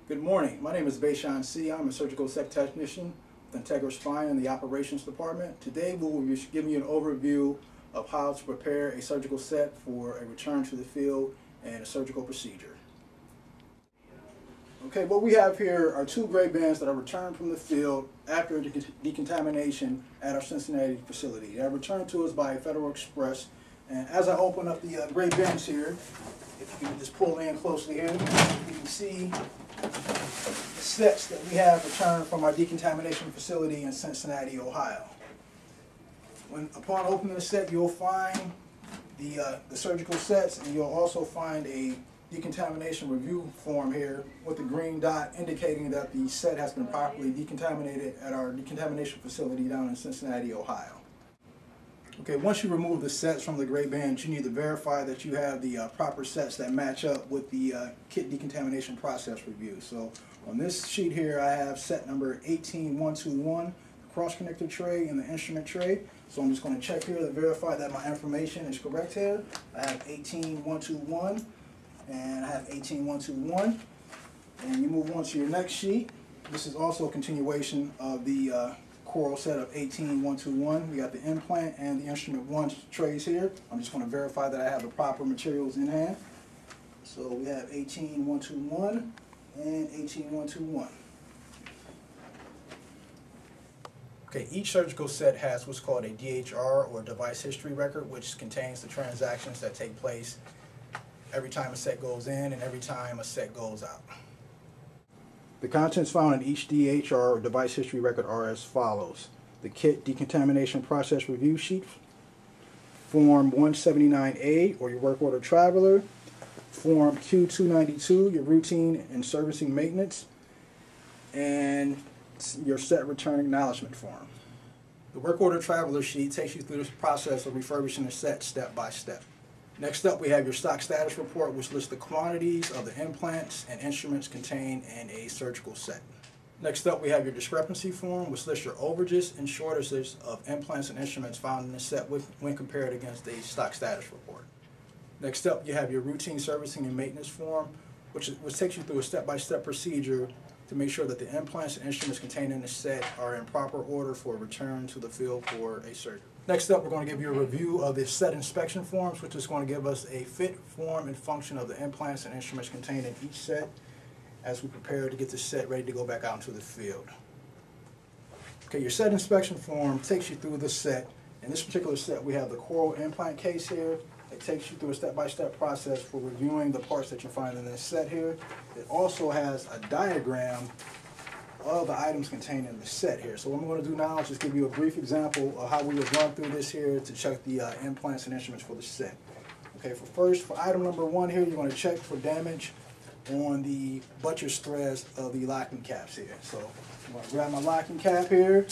Good morning. My name is Baishan C. I'm a surgical set technician with Integra Spine in the operations department. Today we will be giving you an overview of how to prepare a surgical set for a return to the field and a surgical procedure. Okay, what we have here are two gray bins that are returned from the field after decontamination at our Cincinnati facility. They are returned to us by Federal Express. And as I open up the gray bins here, if you can just pull in closely here, you can see the sets that we have returned from our decontamination facility in Cincinnati, Ohio. Upon opening the set, you'll find the surgical sets, and you'll also find a decontamination review form here with the green dot indicating that the set has been properly decontaminated at our decontamination facility down in Cincinnati, Ohio. Okay, once you remove the sets from the gray bins, you need to verify that you have the proper sets that match up with the kit decontamination process review. So on this sheet here, I have set number 18121, the cross-connector tray and the instrument tray. So I'm just going to check here to verify that my information is correct here. I have 18121 and I have 18121. And you move on to your next sheet. This is also a continuation of the coral set of 18121. We got the implant and the instrument 1 trays here. I'm just going to verify that I have the proper materials in hand. So we have 18121 and 18121. Okay, each surgical set has what's called a DHR, or device history record, which contains the transactions that take place every time a set goes in and every time a set goes out. The contents found in each DHR, or device history record, are as follows: the kit decontamination process review sheet, Form 179A, or your work order traveler, Form Q292, your routine and servicing maintenance, and your set return acknowledgement form. The work order traveler sheet takes you through this process of refurbishing the set step by step. Next up, we have your stock status report, which lists the quantities of the implants and instruments contained in a surgical set. Next up, we have your discrepancy form, which lists your overages and shortages of implants and instruments found in the set when compared against the stock status report. Next up, you have your routine servicing and maintenance form, which takes you through a step-by-step procedure to make sure that the implants and instruments contained in the set are in proper order for return to the field for a surgery. Next up, we're going to give you a review of the set inspection forms, which is going to give us a fit, form, and function of the implants and instruments contained in each set as we prepare to get the set ready to go back out into the field. Okay, your set inspection form takes you through the set. In this particular set, we have the coral implant case here. It takes you through a step-by-step process for reviewing the parts that you find in this set here. It also has a diagram of the items contained in the set here. So what I'm going to do now is just give you a brief example of how we would run through this here to check the implants and instruments for the set. Okay, for item number 1 here, you're going to check for damage on the buttress threads of the locking caps here. So I'm going to grab my locking cap here,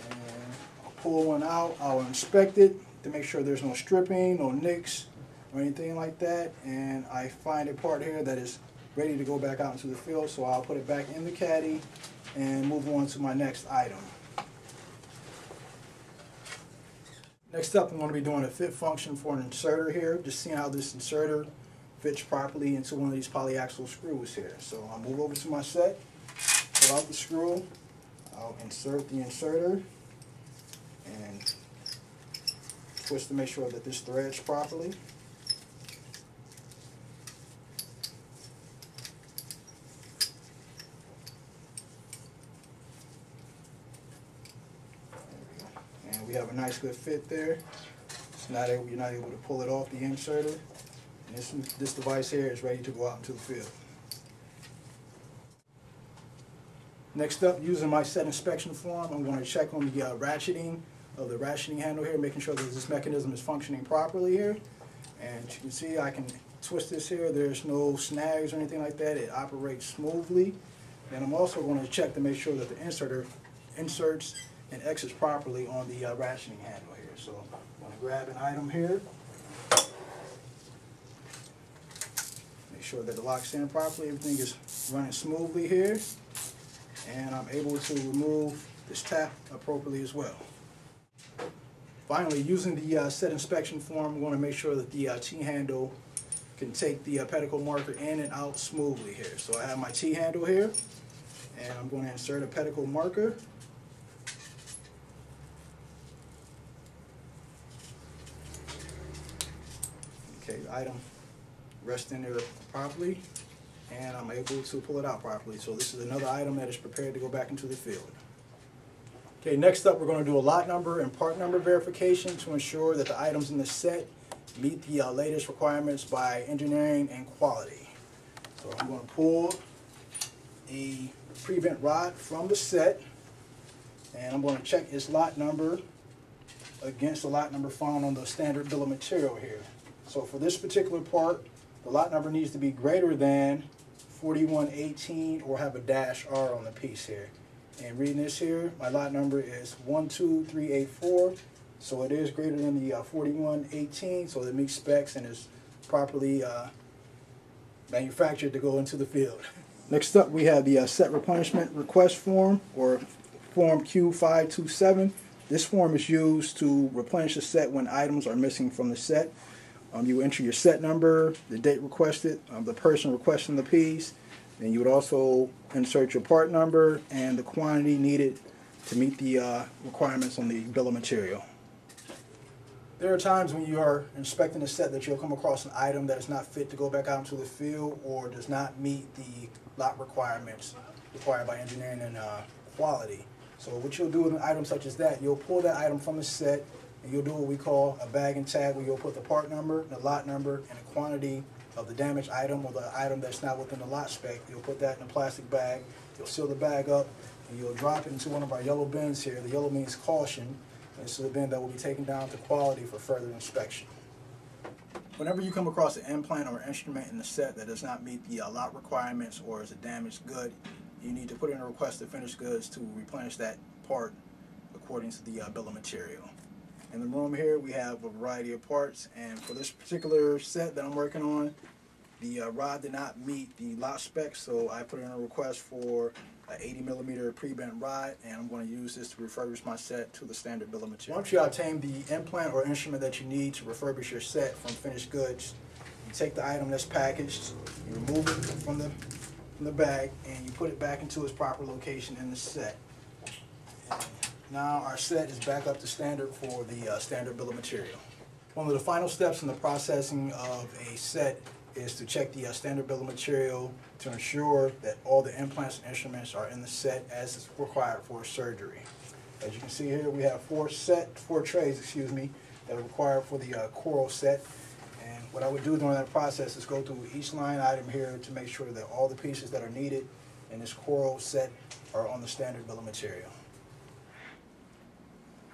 and I'll pull one out. I'll inspect it to make sure there's no stripping, no nicks, or anything like that. And I find a part here that is ready to go back out into the field, so I'll put it back in the caddy and move on to my next item. Next up, I'm going to be doing a fit function for an inserter here, just seeing how this inserter fits properly into one of these polyaxial screws here. So I'll move over to my set, pull out the screw, I'll insert the inserter, and twist to make sure that this threads properly. And we have a nice good fit there. You're not able to pull it off the inserter. And this device here is ready to go out into the field. Next up, using my set inspection form, I'm going to check on the ratcheting of the ratcheting handle here, making sure that this mechanism is functioning properly here. And you can see I can twist this here. There's no snags or anything like that. It operates smoothly. And I'm also going to check to make sure that the inserter inserts and exits properly on the ratcheting handle here. So I'm going to grab an item here, make sure that it locks in properly, everything is running smoothly here, and I'm able to remove this tap appropriately as well. Finally, using the set inspection form, we want to make sure that the T-handle can take the pedicle marker in and out smoothly here. So I have my T-handle here, and I'm going to insert a pedicle marker. Okay, the item rests in there properly, and I'm able to pull it out properly. So this is another item that is prepared to go back into the field. Okay, next up we're going to do a lot number and part number verification to ensure that the items in the set meet the latest requirements by engineering and quality. So I'm going to pull a prevent rod from the set, and I'm going to check its lot number against the lot number found on the standard bill of material here. So for this particular part, the lot number needs to be greater than 4118 or have a -R on the piece here. And reading this here, my lot number is 12384, so it is greater than the 4118, so it meets specs and is properly manufactured to go into the field. Next up, we have the set replenishment request form, or form Q527. This form is used to replenish the set when items are missing from the set. You enter your set number, the date requested, the person requesting the piece, and you would also insert your part number and the quantity needed to meet the requirements on the bill of material. There are times when you are inspecting a set that you'll come across an item that is not fit to go back out into the field or does not meet the lot requirements required by engineering and quality. So what you'll do with an item such as that, you'll pull that item from the set and you'll do what we call a bag and tag, where you'll put the part number, the lot number, and the quantity of the damaged item or the item that's not within the lot spec. You'll put that in a plastic bag, you'll seal the bag up, and you'll drop it into one of our yellow bins here. The yellow means caution. This is a bin that will be taken down to quality for further inspection. Whenever you come across an implant or instrument in the set that does not meet the lot requirements or is a damaged good, you need to put in a request to finished goods to replenish that part according to the bill of material. In the room here we have a variety of parts, and for this particular set that I'm working on, the rod did not meet the lot specs, so I put in a request for an 80mm pre-bent rod, and I'm going to use this to refurbish my set to the standard bill of material. Once you obtain the implant or instrument that you need to refurbish your set from finished goods, you take the item that's packaged, you remove it from the bag, and you put it back into its proper location in the set. Now our set is back up to standard for the standard bill of material. One of the final steps in the processing of a set is to check the standard bill of material to ensure that all the implants and instruments are in the set as is required for surgery. As you can see here, we have four trays that are required for the coral set. And what I would do during that process is go through each line item here to make sure that all the pieces that are needed in this coral set are on the standard bill of material.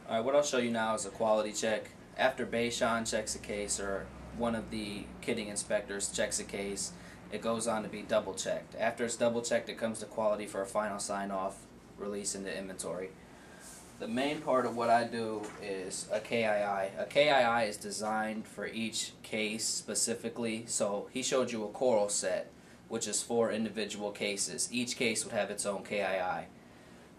Alright, what I'll show you now is a quality check. After Bayshon checks a case, or one of the kitting inspectors checks a case, it goes on to be double checked. After it's double checked, it comes to quality for a final sign off, release into inventory. The main part of what I do is a KII. A KII is designed for each case specifically. So he showed you a coral set, which is 4 individual cases. Each case would have its own KII.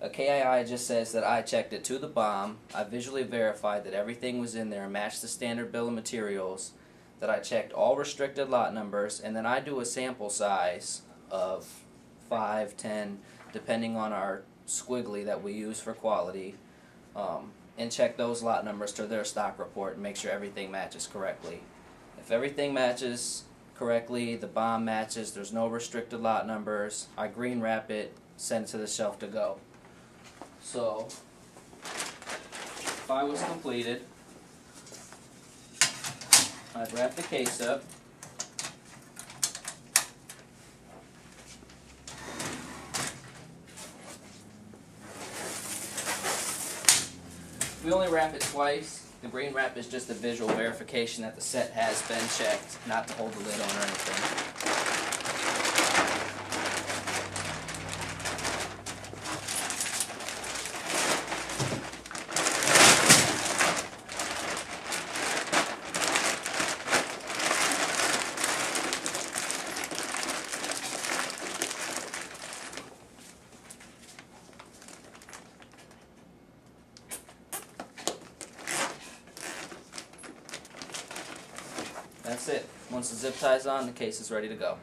A KII just says that I checked it to the BOM, I visually verified that everything was in there and matched the standard bill of materials, that I checked all restricted lot numbers, and then I do a sample size of 5, 10, depending on our squiggly that we use for quality, and check those lot numbers to their stock report and make sure everything matches correctly. If everything matches correctly, the BOM matches, there's no restricted lot numbers, I green wrap it, send it to the shelf to go. So, if I was completed, I'd wrap the case up, we only wrap it twice. The green wrap is just a visual verification that the set has been checked, not to hold the lid on or anything. That's it. Once the zip tie's on, the case is ready to go.